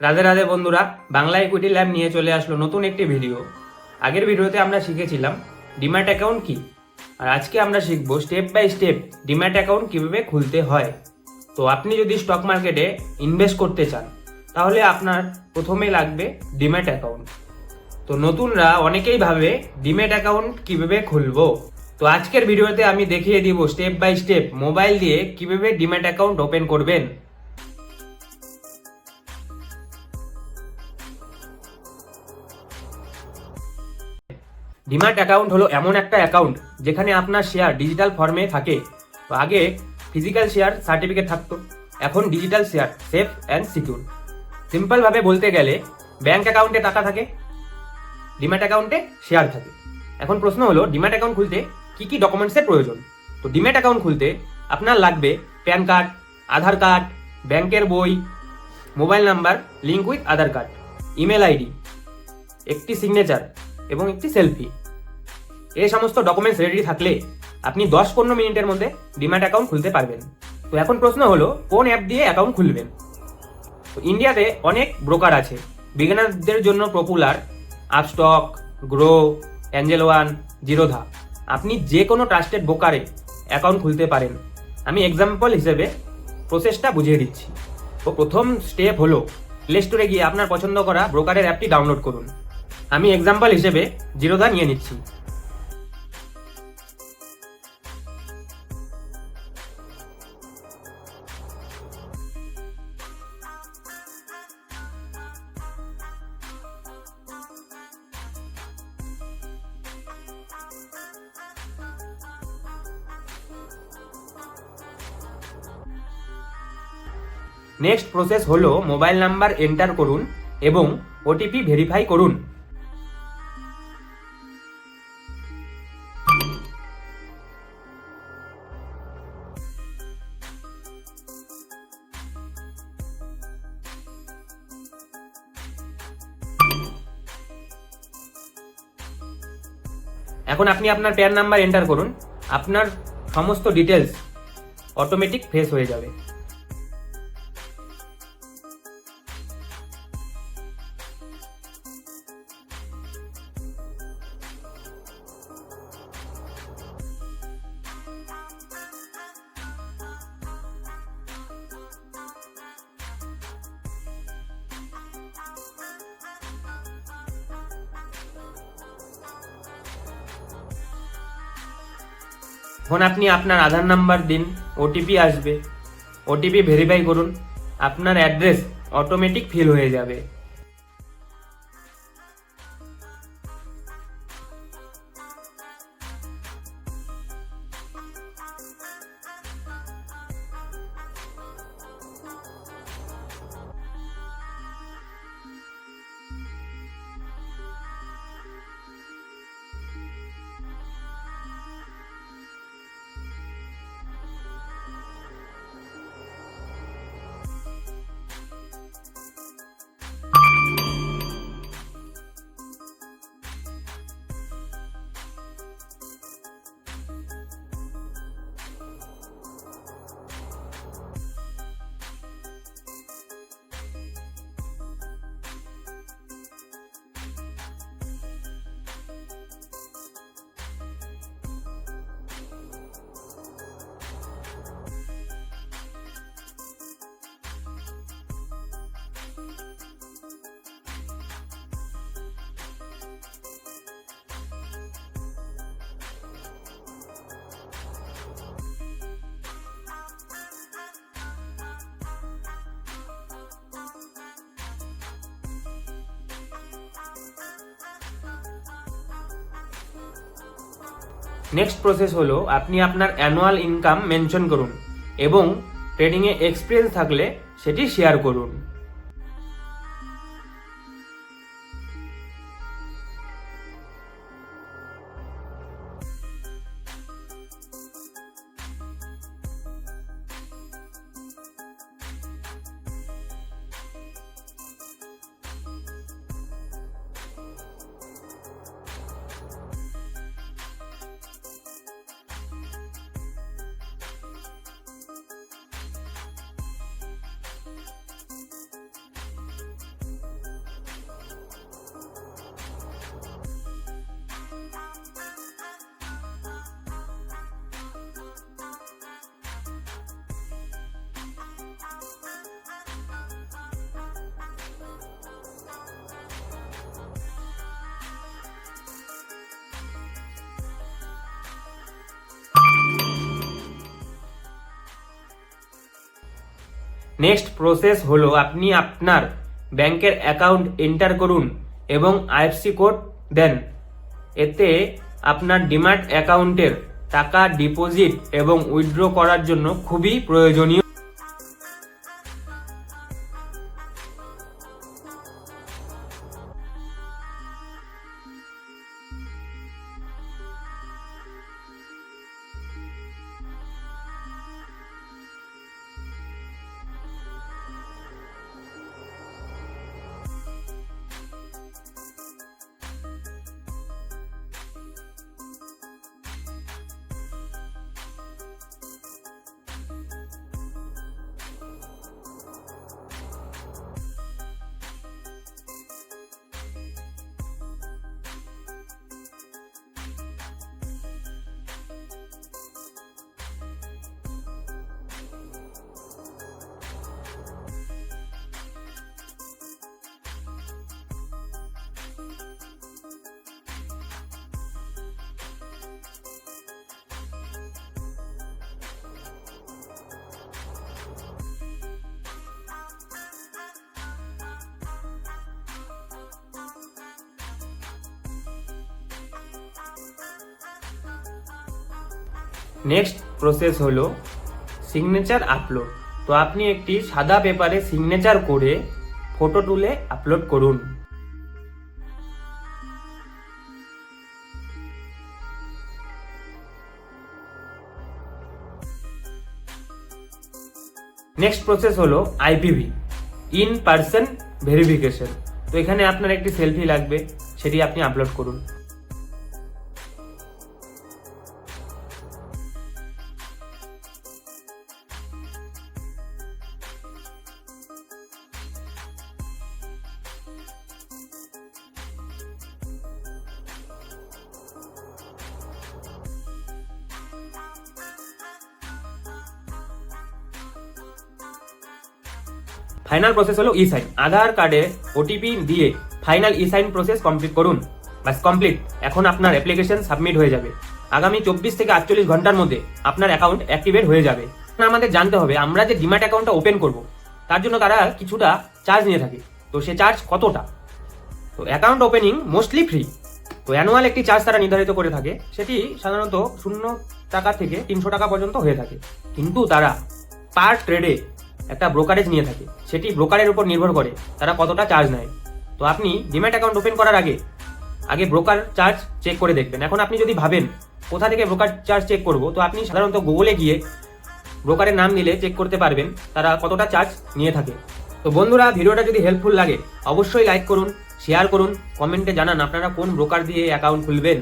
রাধে রাধে বন্ধুরা, Bangla equity lab নিয়ে চলে আসলো নতুন একটি ভিডিও। আগের ভিডিওতে আমরা শিখেছিলাম ডিম্যাট অ্যাকাউন্ট কি, আর আজকে আমরা শিখবো step by step demat account কিভাবে খুলতে হয়। তো আপনি যদি স্টক মার্কেটে ইনভেস্ট করতে চান তাহলে আপনার প্রথমে লাগবে ডিম্যাট অ্যাকাউন্ট। তো নতুনরা অনেকেই ভাবে ডিম্যাট অ্যাকাউন্ট কিভাবে খুলবো। তো আজকের ভিডিওতে আমি দেখিয়ে দিব স্টেপ বাই স্টেপ মোবাইল দিয়ে কিভাবে ডিম্যাট অ্যাকাউন্ট ওপেন করবেন। ডিম্যাট অ্যাকাউন্ট হলো এমন একটা অ্যাকাউন্ট যেখানে আপনার শেয়ার ডিজিটাল ফর্মে থাকে। তো আগে ফিজিক্যাল শেয়ার সার্টিফিকেট থাকতো, এখন digital share, safe and secure. Simple ভাবে বলতে গেলে ব্যাংক অ্যাকাউন্টে টাকা থাকে, ডিম্যাট অ্যাকাউন্টে শেয়ার থাকে। এখন প্রশ্ন হলো ডিম্যাট অ্যাকাউন্ট খুলতে কি কি ডকুমেন্টসের প্রয়োজন। তো ডিম্যাট অ্যাকাউন্ট খুলতে আপনার লাগবে প্যান কার্ড, আধার কার্ড, ব্যাংকের বই, mobile number link with Aadhaar card, email ID, একটি সিগনেচার এবং একটি সেলফি। এই সমস্ত ডকুমেন্টস রেডি থাকলে আপনি 10-15 মিনিটের মধ্যে ডিম্যাট অ্যাকাউন্ট খুলতে পারবেন। তো এখন প্রশ্ন হলো কোন অ্যাপ দিয়ে অ্যাকাউন্ট খুলবেন। তো ইন্ডিয়াতে অনেক ব্রোকার আছে। বিগিনারদের জন্য popular Upstox, Groww, Angel One, Zerodha. আপনি যে কোনো ট্রাস্টেড ব্রোকারে অ্যাকাউন্ট খুলতে পারেন। আমি এক্সাম্পল হিসেবে প্রসেসটা বুঝিয়ে দিচ্ছি। তো প্রথম স্টেপ হলো প্লে স্টোরে গিয়ে আপনার পছন্দ করা ব্রোকারের অ্যাপটি ডাউনলোড করুন। আমি এক্সাম্পল হিসেবে জিরোধা নিয়ে নিচ্ছি। নেক্সট প্রসেস হলো মোবাইল নাম্বার এন্টার করুন এবং ওটিপি ভেরিফাই করুন। এখন আপনি আপনার প্যান নাম্বার এন্টার করুন। আপনার সমস্ত ডিটেলস অটোমেটিক ফ্রেশ হয়ে যাবে। এখন আপনি আপনার আধার নাম্বার দিন, ওটিপি আসবে, ওটিপি ভেরিফাই করুন। আপনার অ্যাড্রেস অটোমেটিক ফিল হয়ে যাবে। নেক্সট প্রসেস হলো আপনি আপনার অ্যানুয়াল ইনকাম মেনশন করুন এবং ট্রেডিংয়ে এক্সপিরিয়েন্স থাকলে সেটি শেয়ার করুন। নেক্সট প্রসেস হলো আপনি আপনার ব্যাংকের অ্যাকাউন্ট এন্টার করুন এবং আইএফসি কোড দেন। এতে আপনার ডিম্যাট অ্যাকাউন্টের টাকা ডিপোজিট এবং উইথড্র করার জন্য খুবই প্রয়োজনীয়। নেক্সট প্রসেস হলো সিগনেচার আপলোড। তো আপনি একটি সাদা পেপারে সিগনেচার করে ফটো তুলে আপলোড করুন। নেক্সট প্রসেস হলো আইপিভি, ইন পার্সন ভেরিফিকেশন। তো এখানে আপনার একটি সেলফি লাগবে, সেটি আপনি আপলোড করুন। ফাইনাল প্রসেস হলো ই সাইন। আধার কার্ডে ওটিপি দিয়ে ফাইনাল ই সাইন প্রসেস কমপ্লিট করুন। বাস কমপ্লিট। এখন আপনার অ্যাপ্লিকেশন সাবমিট হয়ে যাবে। আগামী 24 থেকে 48 ঘন্টার মধ্যে আপনার অ্যাকাউন্ট অ্যাক্টিভেট হয়ে যাবে। আমাদের জানতে হবে আমরা যে ডিম্যাট অ্যাকাউন্টটা ওপেন করব তার জন্য তারা কিছুটা চার্জ নিয়ে থাকে। তো সে চার্জ কতটা? তো অ্যাকাউন্ট ওপেনিং মোস্টলি ফ্রি। তো অ্যানুয়াল একটি চার্জ তারা নির্ধারিত করে থাকে, সেটি সাধারণত 0 টাকা থেকে 300 টাকা পর্যন্ত হয়ে থাকে। কিন্তু তারা পার ট্রেডে একটা ব্রোকারেজ নিয়ে থাকে, সেটি ব্রোকারের উপর নির্ভর করে তারা কতটা চার্জ নেয়। তো আপনি ডিম্যাট অ্যাকাউন্ট ওপেন করার আগে ব্রোকার চার্জ চেক করে দেখবেন। এখন আপনি যদি ভাবেন কোথা থেকে ব্রোকার চার্জ চেক করব, তো আপনি সাধারণত গুগলে গিয়ে ব্রোকারের নাম দিলে চেক করতে পারবেন তারা কতটা চার্জ নিয়ে থাকে। তো বন্ধুরা, ভিডিওটা যদি হেল্পফুল লাগে অবশ্যই লাইক করুন, শেয়ার করুন, কমেন্টে জানান আপনারা কোন ব্রোকার দিয়ে অ্যাকাউন্ট খুলবেন।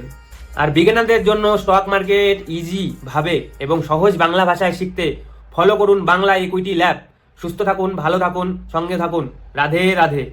আর বিগিনারদের জন্য স্টক মার্কেট ইজি ভাবে এবং সহজ বাংলা ভাষায় শিখতে ফলো করুন বাংলা ইকুইটি ল্যাব। সুস্থ থাকুন, ভালো থাকুন, সঙ্গে থাকুন। রাধে রাধে।